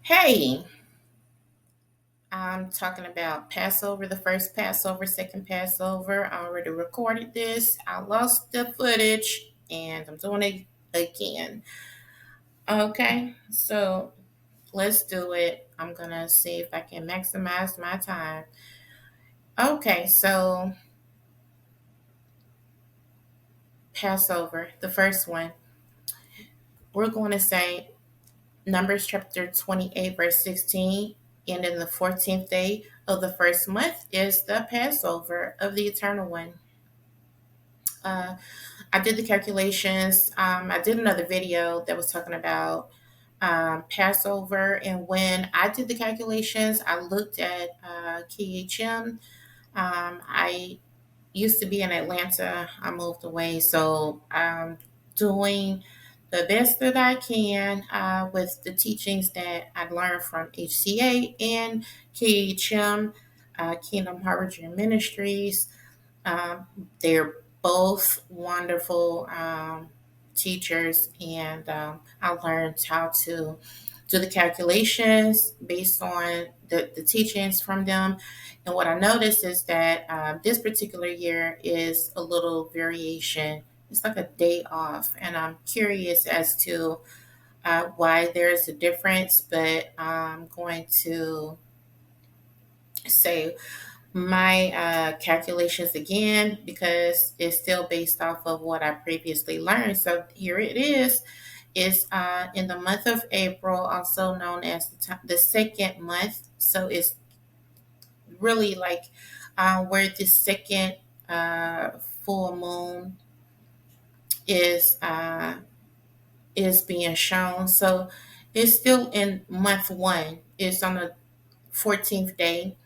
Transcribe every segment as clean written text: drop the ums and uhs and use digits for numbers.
Hey, I'm talking about Passover, the first Passover, second Passover. I already recorded this. I lost the footage and I'm doing it again. Okay, so let's do it. I'm going to see if I can maximize my time. Okay, so Passover, the first one. We're going to say Numbers chapter 28, verse 16. And in the 14th day of the first month is the Passover of the Eternal One. Uh, I did the calculations. I did another video that was talking about Passover, and when I did the calculations, I looked at KHM. I used to be in Atlanta. I moved away, so I'm doing the best that I can with the teachings that I learned from HCA and KHM, Kingdom Harbinger Ministries. They're both wonderful teachers, and I learned how to do the calculations based on the teachings from them. And what I noticed is that this particular year is a little variation. It's like a day off, and I'm curious as to why there's a difference, but I'm going to say my calculations again because it's still based off of what I previously learned. So here it is. It's in the month of April, also known as the second month. So it's really like where the second uh, full moon is uh, is being shown. So it's still in month one. It's on the 14th day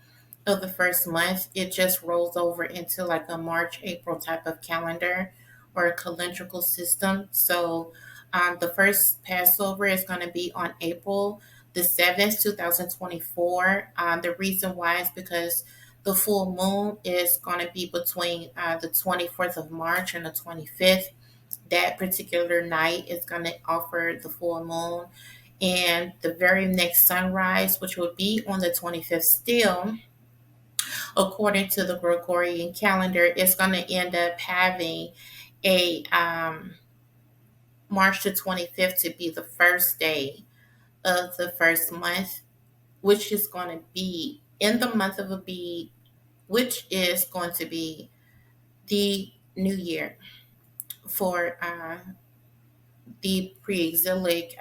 of the first month. It just rolls over into like a March, April type of calendar or a calendrical system. So the first Passover is going to be on April the 7th, 2024. The reason why is because the full moon is going to be between the 24th of March and the 25th. That particular night is going to offer the full moon. And the very next sunrise, which will be on the 25th still, according to the Gregorian calendar, is going to end up having a March the 25th to be the first day of the first month, which is going to be in the month of Abib, which is going to be the new year for the pre-exilic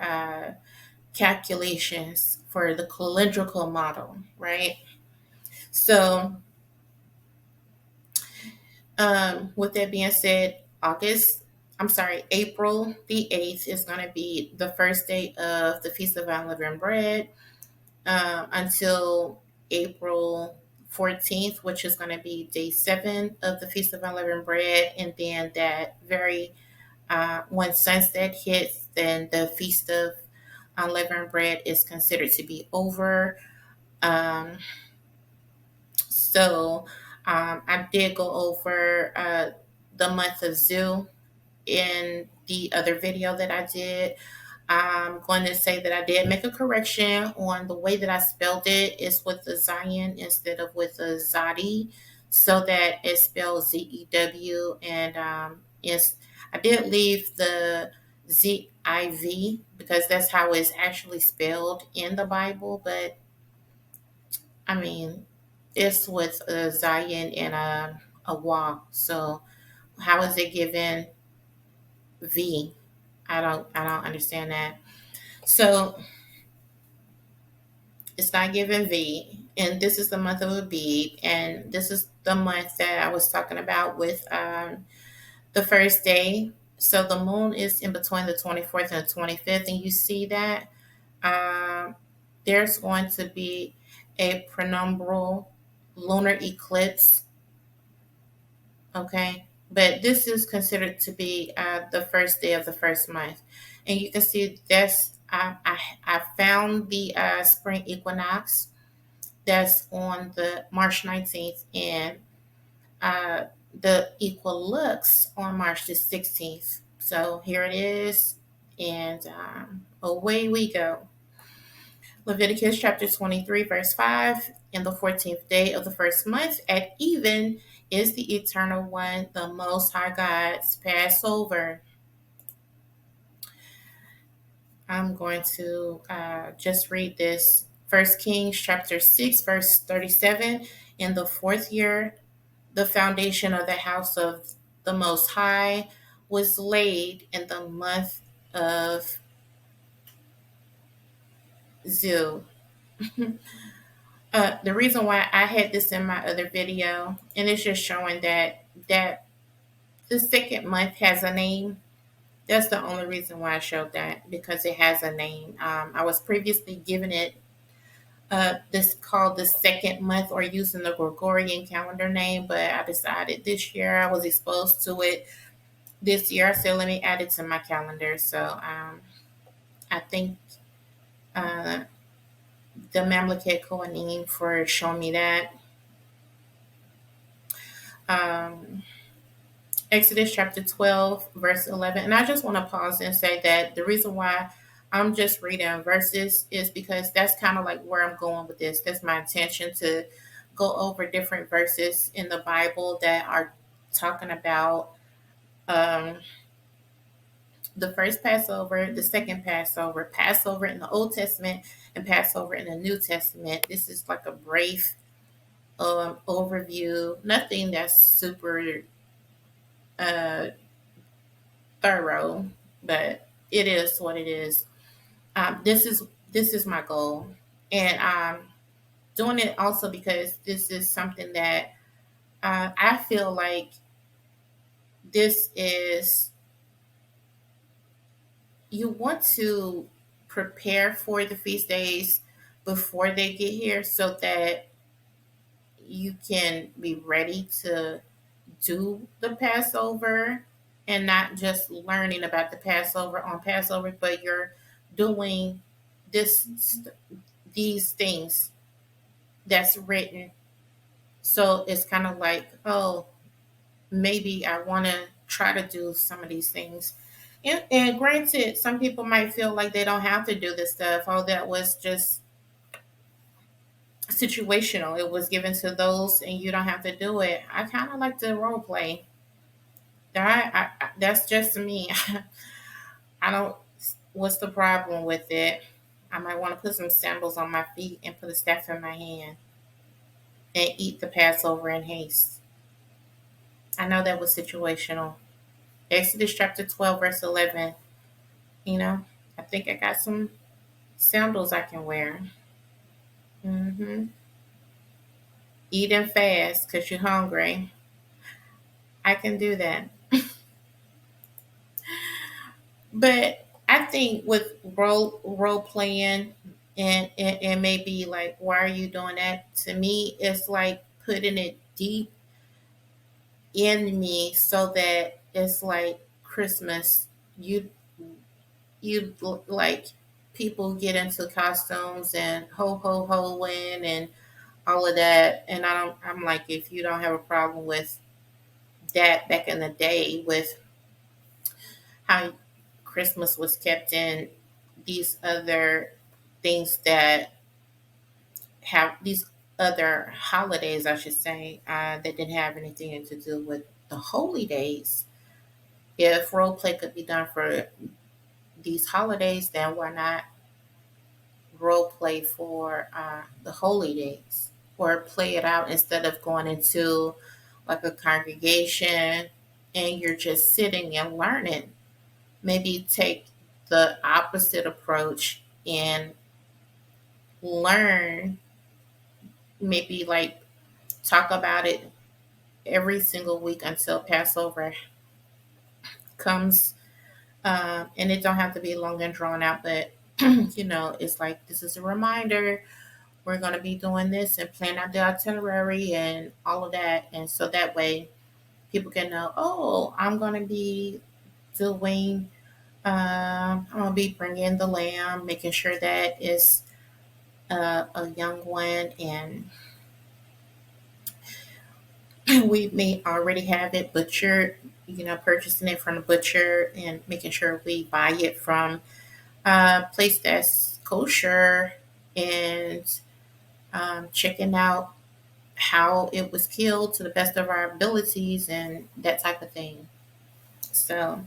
calculations for the calendrical model, right? So with that being said, April the 8th is going to be the first day of the Feast of Unleavened Bread until April 14th, which is going to be day 7 of the Feast of Unleavened Bread. And then that very, when sunset hits, then the Feast of Unleavened Bread is considered to be over. Um, so I did go over the month of Zu in the other video that I did. I'm going to say that I did make a correction on the way that I spelled it. It's with the Zion instead of with a Zadi, so that it spells Zew. And I did leave the Ziv because that's how it's actually spelled in the Bible. But I mean, it's with a Zion and a Wa. So how is it given V? I don't understand that. So it's not given V, and this is the month of Abib, and this is the month that I was talking about with the first day. So the moon is in between the 24th and the 25th, and you see that there's going to be a penumbral lunar eclipse. Okay, but this is considered to be the first day of the first month, and you can see that's I found the spring equinox that's on the March 19th, and uh, the equilux on March the 16th. So here it is, and away we go. Leviticus chapter 23, verse 5. In the 14th day of the first month at even is the eternal one, the Most High God's Passover. I'm going to just read this. 1 Kings chapter 6, verse 37. In the fourth year, the foundation of the house of the Most High was laid in the month of Ziv. The reason why I had this in my other video, and it's just showing that the second month has a name. That's the only reason why I showed that, because it has a name. I was previously given it this called the second month, or using the Gregorian calendar name, but I decided this year I was exposed to it this year. I said, let me add it to my calendar. So I thank uh, the Mamleket Kohanim for showing me that. Um, Exodus chapter 12, verse 11. And I just want to pause and say that the reason why I'm just reading verses is because that's kind of like where I'm going with this. That's my intention, to go over different verses in the Bible that are talking about um, the first Passover, the second Passover, Passover in the Old Testament, and Passover in the New Testament. This is like a brief overview, nothing that's super uh, thorough, but it is what it is. This is my goal, and I'm doing it also because this is something that I feel like this is, you want to prepare for the feast days before they get here, so that you can be ready to do the Passover, and not just learning about the Passover on Passover, but you're doing this these things that's written. So it's kind of like, oh, maybe I want to try to do some of these things. And granted, some people might feel like they don't have to do this stuff. Oh, that was just situational. It was given to those, and you don't have to do it. I kind of like to role play. That's just me. I don't. What's the problem with it? I might want to put some sandals on my feet and put a staff in my hand and eat the Passover in haste. I know that was situational. Exodus chapter 12, verse 11. You know, I think I got some sandals I can wear. Eat and fast because you're hungry. I can do that. But I think with role playing, and maybe like, why are you doing that? To me, it's like putting it deep in me, so that it's like Christmas. You you like, people get into costumes and ho ho ho win and all of that, and I'm like, if you don't have a problem with that back in the day, with how Christmas was kept in these other things that have these other holidays, I should say, that didn't have anything to do with the holy days. If role play could be done for these holidays, then why not role play for the holy days, or play it out instead of going into like a congregation and you're just sitting and learning. Maybe take the opposite approach and learn, maybe like talk about it every single week until Passover comes. And it don't have to be long and drawn out, but it's like, this is a reminder. We're going to be doing this and plan out the itinerary and all of that. And so that way people can know, oh, I'm going to be doing, I'm going to be bringing the lamb, making sure that it's a young one. And we may already have it butchered, purchasing it from the butcher and making sure we buy it from a place that's kosher and checking out how it was killed to the best of our abilities and that type of thing. So,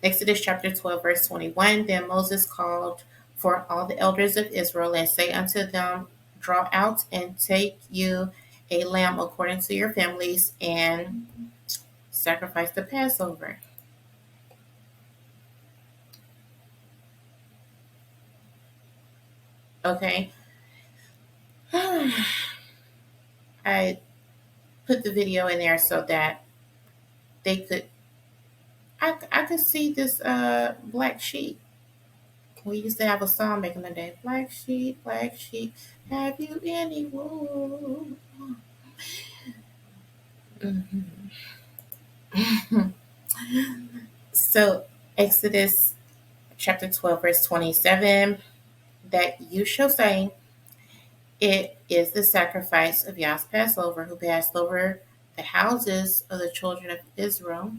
Exodus chapter 12, verse 21. Then Moses called for all the elders of Israel and say unto them, draw out and take you a lamb according to your families and sacrifice the Passover. Okay. I put the video in there so that they could, I could see this black sheep. We used to have a song back in the day. Black sheep, have you any wool? Mhm. So, Exodus chapter 12, verse 27, that you shall say, it is the sacrifice of Yah's Passover, who passed over the houses of the children of Israel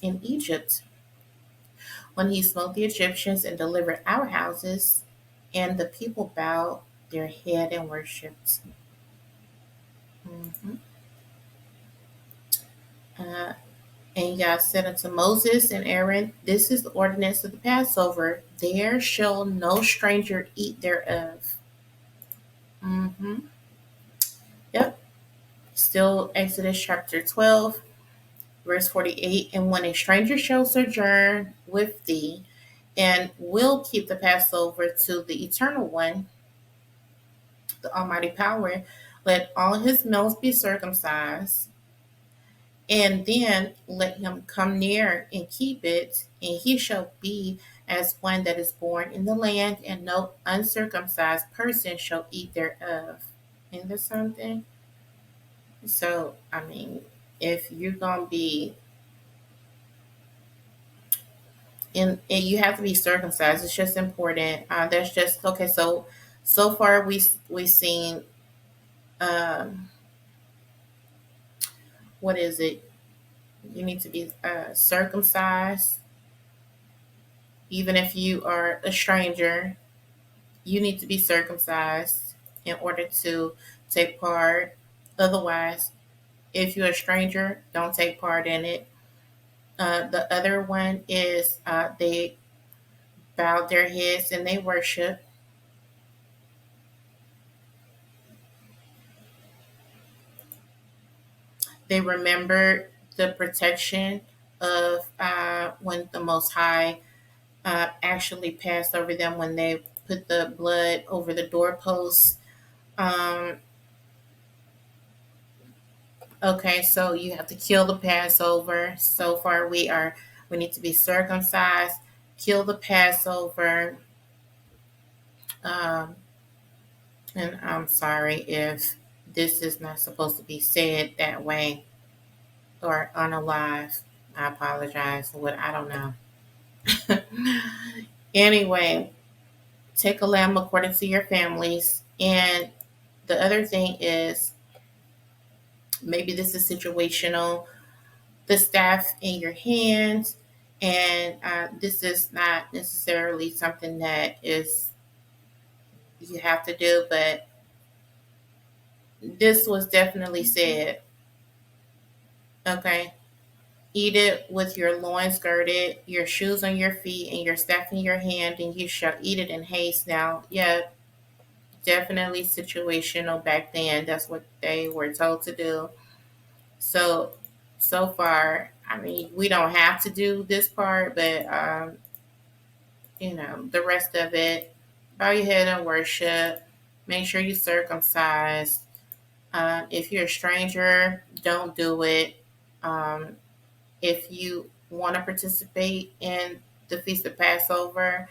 in Egypt, when he smote the Egyptians and delivered our houses, and the people bowed their head and worshipped. Mhm. Uh, And Yah said unto Moses and Aaron, this is the ordinance of the Passover. There shall no stranger eat thereof. Mm-hmm. Yep. Still Exodus chapter 12, verse 48. And when a stranger shall sojourn with thee, and will keep the Passover to the eternal one, the Almighty Power, let all his males be circumcised, and then let him come near and keep it, and he shall be as one that is born in the land, and no uncircumcised person shall eat thereof. Isn't that something? So, I mean, if you're gonna be in, and you have to be circumcised, it's just important. That's just okay. So far we seen what is it? You need to be circumcised, even if you are a stranger. You need to be circumcised in order to take part. Otherwise, if you're a stranger, don't take part in it. The other one is they bowed their heads and they worship. They remembered the protection of when the Most High actually passed over them when they put the blood over the doorposts. Um, Okay, so you have to kill the Passover. So far, we need to be circumcised, kill the Passover. Um, and I'm sorry if this is not supposed to be said that way or unalive. I apologize. What I don't know. Anyway, take a lamb according to your families. And the other thing is maybe this is situational, the staff in your hands. And this is not necessarily something that is you have to do, but this was definitely said. Okay, eat it with your loins girded, your shoes on your feet, and your staff in your hand, and you shall eat it in haste. Now, yeah, definitely situational back then. That's what they were told to do. So, so far, I mean, we don't have to do this part, but the rest of it, bow your head and worship. Make sure you circumcised. If you're a stranger, don't do it. Um, if you want to participate in the Feast of Passover,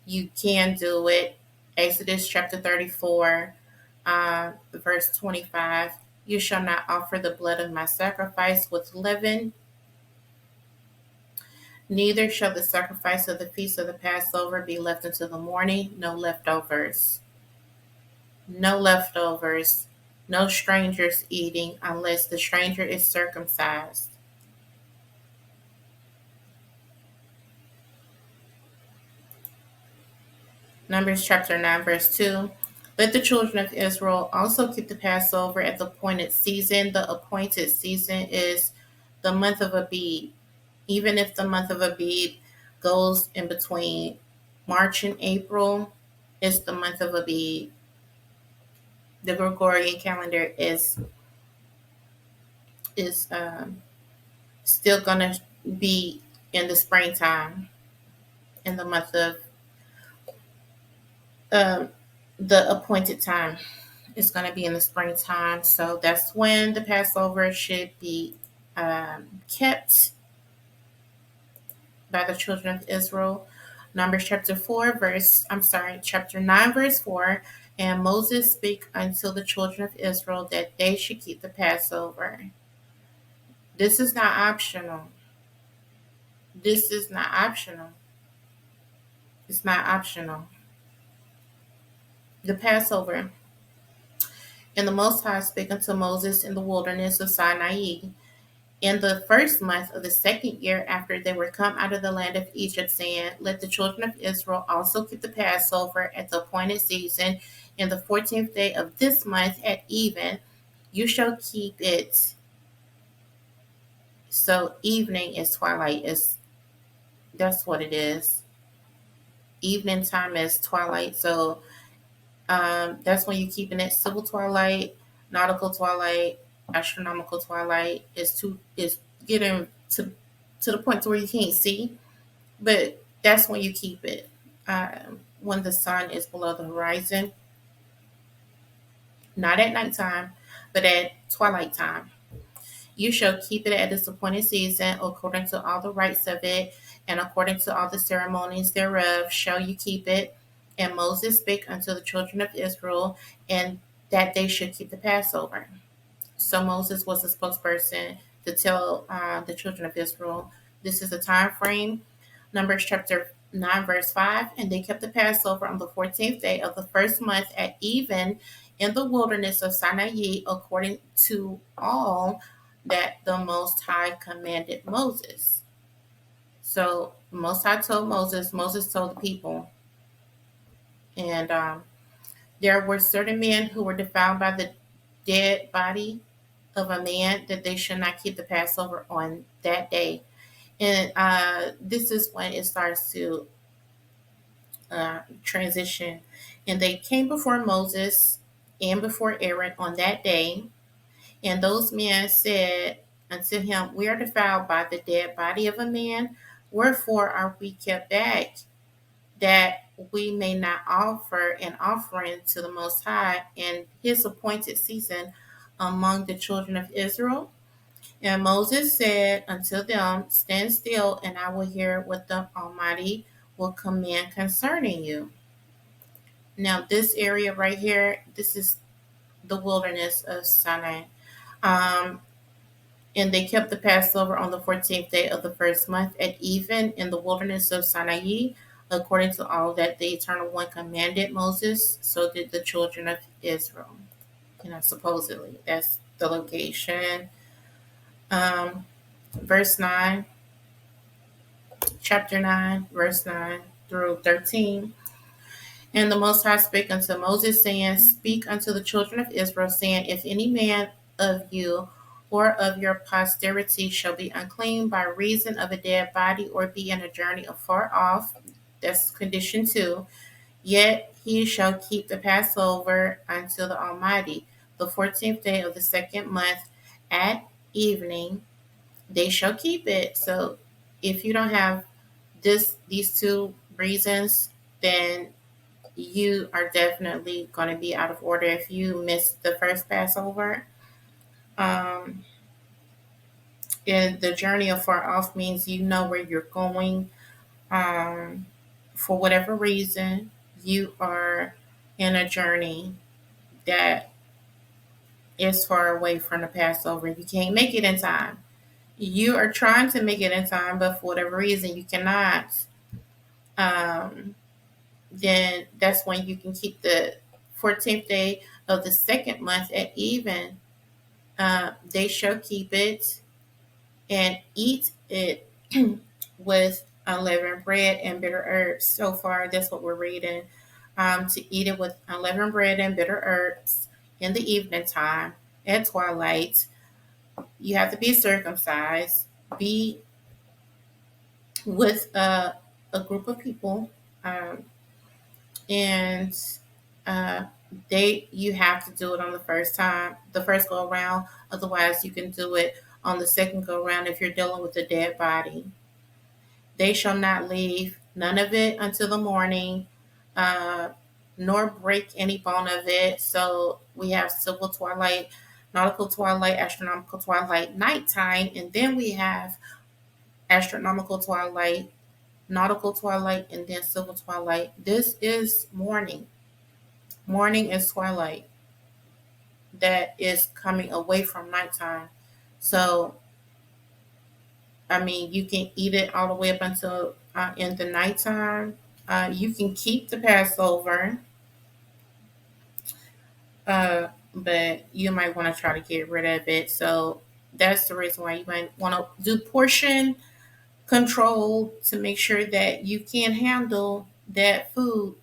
you can do it. Exodus chapter 34, verse 25. You shall not offer the blood of my sacrifice with leaven, neither shall the sacrifice of the feast of the Passover be left until the morning, no leftovers. No leftovers, no strangers eating unless the stranger is circumcised. Numbers chapter 9, verse 2. Let the children of Israel also keep the Passover at the appointed season. The appointed season is the month of Abib. Even if the month of Abib goes in between March and April, it's the month of Abib. The Gregorian calendar is still gonna be in the springtime, in the month of um, the appointed time. It's going to be in the springtime, so that's when the Passover should be kept by the children of Israel. Numbers chapter 4, chapter 9, verse 4. And Moses spake unto the children of Israel that they should keep the Passover. This is not optional. This is not optional. It's not optional. The Passover. And the Most High spake unto Moses in the wilderness of Sinai in the first month of the second year after they were come out of the land of Egypt, saying, Let the children of Israel also keep the Passover at the appointed season, in the 14th day of this month at even. You shall keep it. So evening is twilight. That's what it is. Evening time is twilight. So that's when you're keeping it. Civil twilight, nautical twilight, astronomical twilight is getting to the point to where you can't see, but that's when you keep it. When the sun is below the horizon, not at nighttime, but at twilight time. You shall keep it at its appointed season, according to all the rites of it, and according to all the ceremonies thereof shall you keep it. And Moses spake unto the children of Israel, and that they should keep the Passover. So Moses was the spokesperson to tell the children of Israel, this is the time frame. Numbers chapter 9, verse 5. And they kept the Passover on the 14th day of the first month at even in the wilderness of Sinai, according to all that the Most High commanded Moses. So Most High told Moses told the people, and there were certain men who were defiled by the dead body of a man, that they should not keep the Passover on that day. And this is when it starts to transition. And they came before Moses and before Aaron on that day. And those men said unto him, We are defiled by the dead body of a man. Wherefore are we kept back, that we may not offer an offering to the Most High in his appointed season among the children of Israel? And Moses said unto them, Stand still, and I will hear what the Almighty will command concerning you. Now, this area right here, this is the wilderness of Sinai. Um, and they kept the Passover on the 14th day of the first month at even in the wilderness of Sinai, according to all that the Eternal One commanded Moses. So did the children of Israel. Supposedly, that's the location. Um, verse 9, chapter 9, verse 9 through 13. And the Most High spake unto Moses, saying, Speak unto the children of Israel, saying, If any man of you or of your posterity shall be unclean by reason of a dead body, or be in a journey afar off, that's condition 2, yet he shall keep the Passover unto the Almighty, the 14th day of the second month at evening. They shall keep it. So if you don't have these two reasons, then you are definitely going to be out of order if you miss the first Passover. Um, and the journey afar off means you know where you're going. Um, for whatever reason, you are in a journey that is far away from the Passover. You can't make it in time. You are trying to make it in time, but for whatever reason, you cannot. Um, then that's when you can keep the 14th day of the second month at even. They shall keep it and eat it with unleavened bread and bitter herbs. So far, that's what we're reading. to eat it with unleavened bread and bitter herbs in the evening time at twilight. You have to be circumcised, be with a group of people, um, and uh, you have to do it on the first time, the first go around. Otherwise, you can do it on the second go around if you're dealing with a dead body. They shall not leave none of it until the morning, uh, nor break any bone of it. So we have civil twilight, nautical twilight, astronomical twilight, nighttime, and then we have astronomical twilight, nautical twilight, and then civil twilight. This is morning. Morning is twilight that is coming away from nighttime. So, I mean, you can eat it all the way up until in the nighttime. You can keep the Passover, but you might want to try to get rid of it. So that's the reason why you might want to do portion control to make sure that you can handle that food.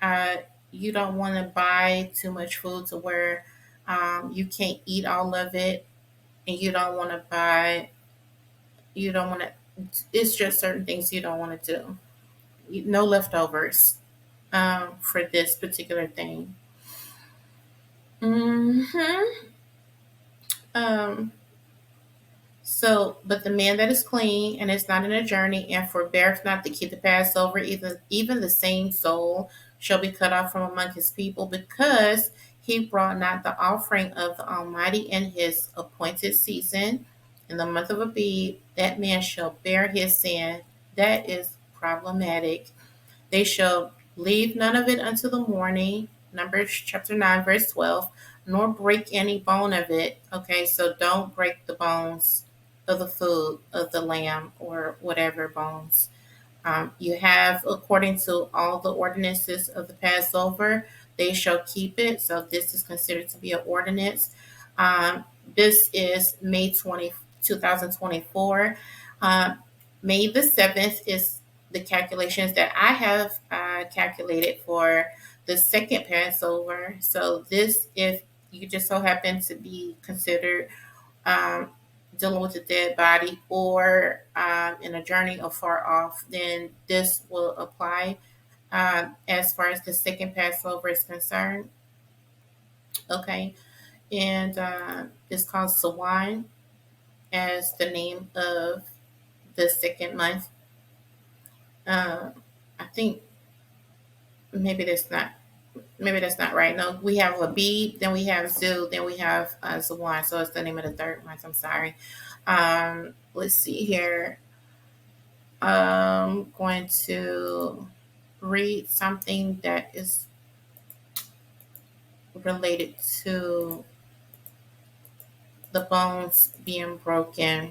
Uh, you don't want to buy too much food to where you can't eat all of it, and you don't want to buy. You don't want to. It's just certain things you don't want to do. No leftovers for this particular thing. Hmm. Um, but the man that is clean and is not in a journey and forbeareth not to keep the Passover, even the same soul shall be cut off from among his people, because he brought not the offering of the Almighty in his appointed season, in the month of Abib. That man shall bear his sin. That is problematic. They shall leave none of it until the morning. Numbers chapter 9, verse 12, nor break any bone of it. Okay, so don't break the bones of the food of the lamb or whatever bones. You have, according to all the ordinances of the Passover, they shall keep it. So this is considered to be an ordinance. This is May 2024. Um, May the 7th is the calculations that I have calculated for the second Passover. So this, if you just so happen to be considered um, dealing with a dead body or in a journey or far off, then this will apply as far as the second Passover is concerned. Okay, and it's called Sawan as the name of the second month. I think maybe that's not right. No, we have Labib, then we have Zoo, then we have Zawan. So it's the name of the third month. I'm sorry. Let's see here. I'm going to read something that is related to the bones being broken.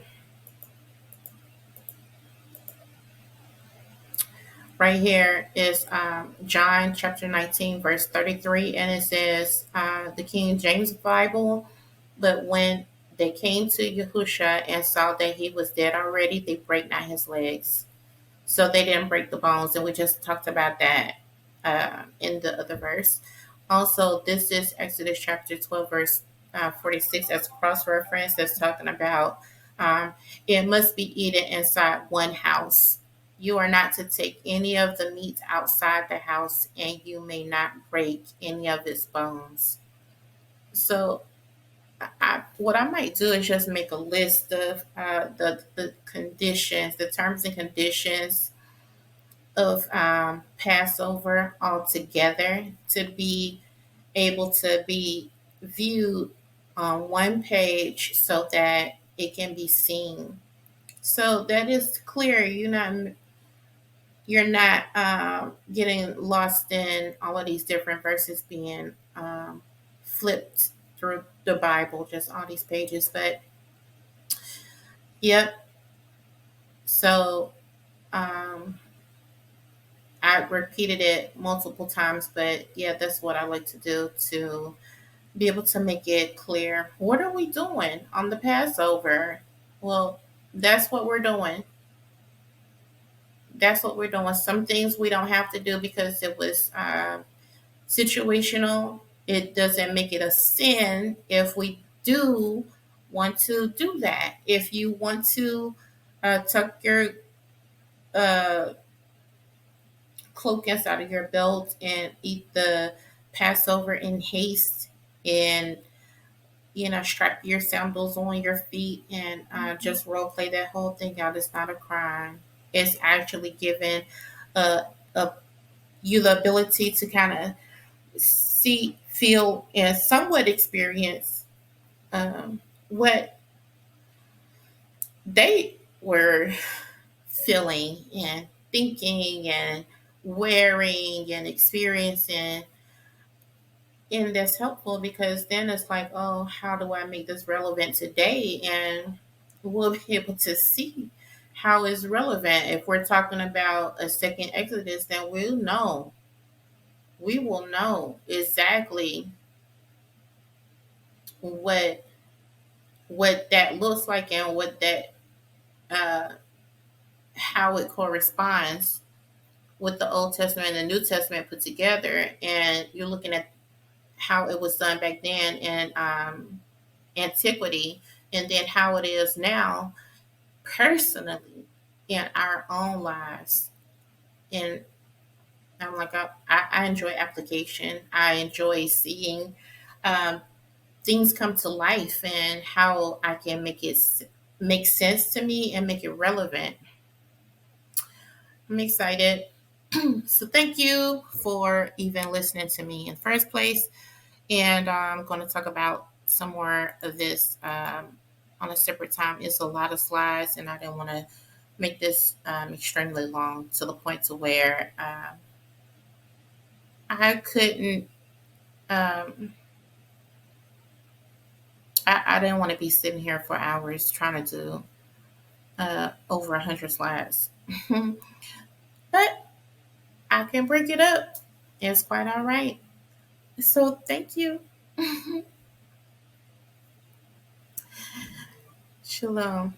Right here is John chapter 19, verse 33, and it says, the King James Bible, but when they came to Yahusha and saw that he was dead already, they brake not his legs. So they didn't break the bones, and we just talked about that in the other verse. Also, this is Exodus chapter 12, verse 46 as cross reference that's talking about um, it must be eaten inside one house. You are not to take any of the meat outside the house, and you may not break any of its bones. So, what I might do is just make a list of the conditions, the terms and conditions of Passover altogether to be able to be viewed on one page so that it can be seen. So that is clear. You're not getting lost in all of these different verses being flipped through the Bible, just all these pages. But yep. So um, I repeated it multiple times, but yeah, that's what I like to do to be able to make it clear. What are we doing on the Passover? Well, that's what we're doing. that's what we're doing. Some things we don't have to do because it was situational. It doesn't make it a sin if we do want to do that. If you want to tuck your uh, cloak inside of your belt and eat the Passover in haste, and strap your sandals on your feet and just role play that whole thing out. It's not a crime. It's actually giving uh, a, you the ability to kind of see, feel, and somewhat experience what they were feeling and thinking and wearing and experiencing. And that's helpful because then it's like, oh, how do I make this relevant today? And we'll be able to see how it's relevant. If we're talking about a second Exodus, then we will know exactly what that looks like and what that uh, how it corresponds with the Old Testament and the New Testament put together. And you're looking at how it was done back then in antiquity, and then how it is now personally in our own lives. And I'm like, I enjoy application. I enjoy seeing um, things come to life and how I can make sense to me and make it relevant. I'm excited. So thank you for even listening to me in the first place. And I'm going to talk about some more of this on a separate time. It's a lot of slides, and I didn't want to make this extremely long to the point to where I couldn't. Um, I didn't want to be sitting here for hours trying to do over 100 slides, but I can break it up. It's quite all right. So thank you. Shalom.